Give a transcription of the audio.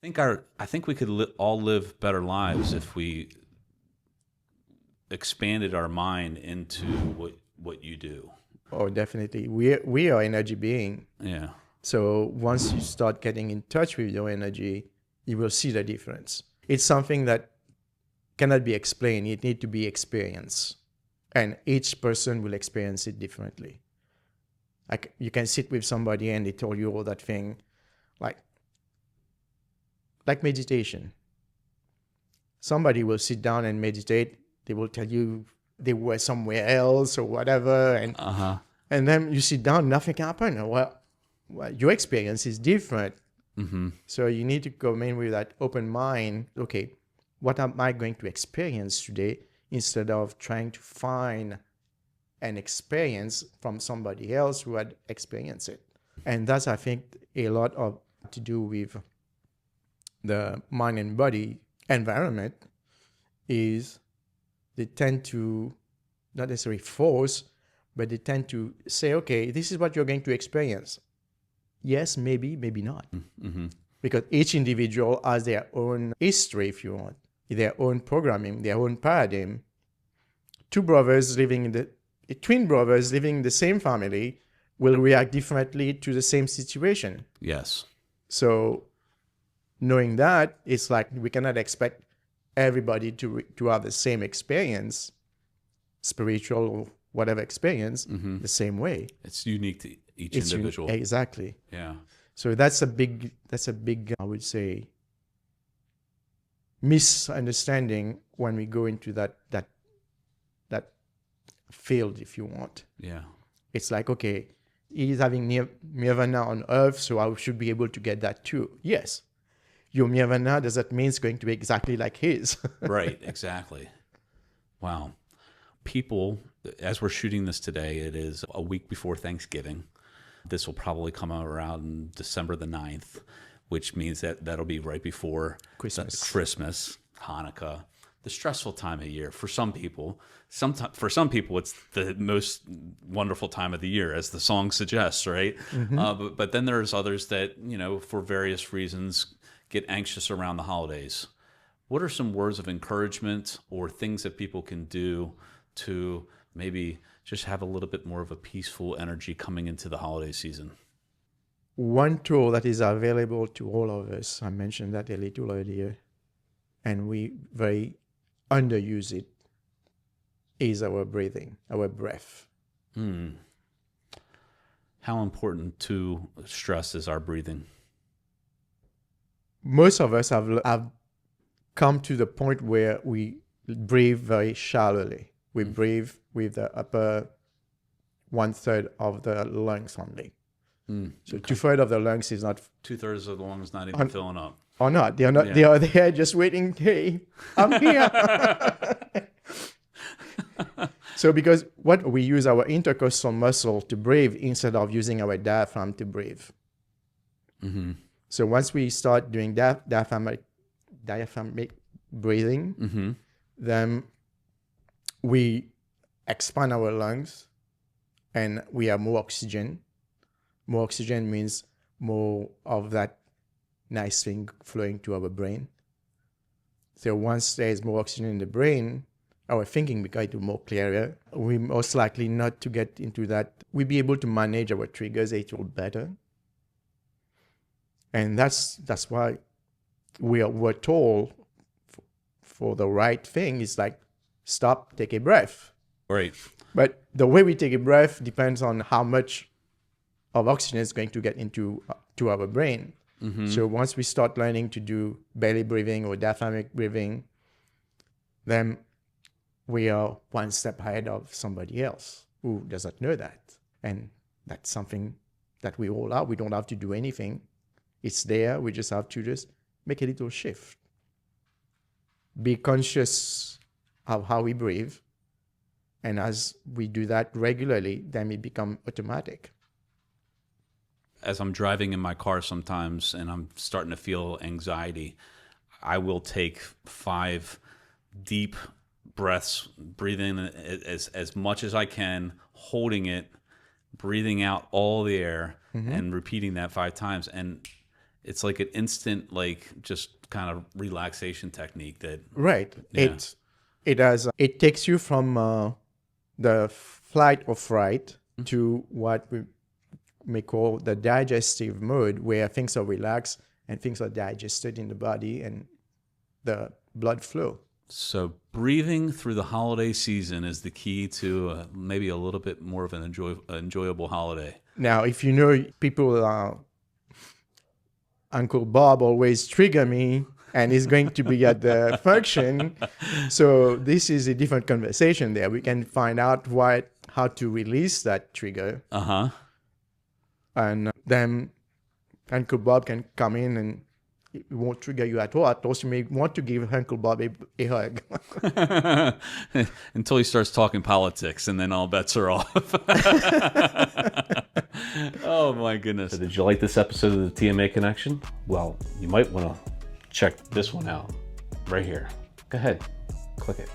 I think we could all live better lives if we expanded our mind into what you do. Oh, definitely. We are energy being. Yeah. So once you start getting in touch with your energy, you will see the difference. It's something that cannot be explained. It needs to be experienced. And each person will experience it differently. Like you can sit with somebody and they told you all that thing, like meditation. Somebody will sit down and meditate. They will tell you they were somewhere else or whatever. And then you sit down, nothing happened. Well, your experience is different. Mm-hmm. So you need to come in with that open mind. Okay, what am I going to experience today, instead of trying to find an experience from somebody else who had experienced it. And that's, I think, a lot of to do with the mind and body environment is they tend to not necessarily force, but they tend to say, okay, this is what you're going to experience. Yes, maybe, maybe not. Mm-hmm. Because each individual has their own history, if you want, their own programming, their own paradigm. Twin brothers living in the same family will react differently to the same situation. Yes. So knowing that, it's like we cannot expect everybody to have the same experience, spiritual or whatever experience, the same way. It's unique to each individual. Exactly. Yeah. So that's a big, I would say, misunderstanding when we go into that field, if you want. Yeah. It's like, okay, he's having nirvana on earth, so I should be able to get that too. Yes. Your nirvana, does that mean it's going to be exactly like his? Right, exactly. Wow. People, as we're shooting this today, it is a week before Thanksgiving. This will probably come out around December the 9th, which means that'll be right before Christmas, Hanukkah, the stressful time of year for some people. For some people, it's the most wonderful time of the year, as the song suggests, right? Mm-hmm. But then there's others that, for various reasons, get anxious around the holidays. What are some words of encouragement or things that people can do to maybe just have a little bit more of a peaceful energy coming into the holiday season? One tool that is available to all of us, I mentioned that a little earlier, and we very underuse it, is our breathing, our breath. How important to stress is our breathing? Most of us have come to the point where we breathe very shallowly. We breathe with the upper 1/3 of the lungs only. So okay. 2/3 of the lungs is not... 2/3 of the lungs not even filling up. Or not. They are not. Yeah. They are there just waiting. Hey, I'm here. So because we use our intercostal muscle to breathe instead of using our diaphragm to breathe. Mm-hmm. So once we start doing diaphragmatic breathing, then we expand our lungs and we have more oxygen. More oxygen means more of that nice thing flowing to our brain. So once there is more oxygen in the brain, our thinking becomes more clearer. We most likely not to get into that. We'll be able to manage our triggers a little better. And that's why we're told for the right thing is like, stop, take a breath. Right. But the way we take a breath depends on how much of oxygen is going to get into to our brain. Mm-hmm. So once we start learning to do belly breathing or diaphragmatic breathing, then we are one step ahead of somebody else who doesn't know that. And that's something that we all are. We don't have to do anything. It's there. We just have to just make a little shift. Be conscious of how we breathe. And as we do that regularly, then it becomes automatic. As I'm driving in my car sometimes and I'm starting to feel anxiety, I will take 5 deep breaths, breathing as much as I can, holding it, breathing out all the air, and repeating that 5 times. And it's like an instant, like just kind of relaxation technique that, Right. Yeah. It takes you from the flight or fright to what we may call the digestive mode, where things are relaxed and things are digested in the body and the blood flow. so breathing through the holiday season is the key to maybe a little bit more of an enjoyable holiday. Now, if you know people, Uncle Bob always trigger me and is going to be at the function. So this is a different conversation there. We can find out how to release that trigger. Uh-huh. And then Uncle Bob can come in and it won't trigger you at all. At most, you may want to give Uncle Bob a hug. Until he starts talking politics, and then all bets are off. Oh, my goodness. So did you like this episode of the TMA Connection? Well, you might want to check this one out right here. Go ahead, click it.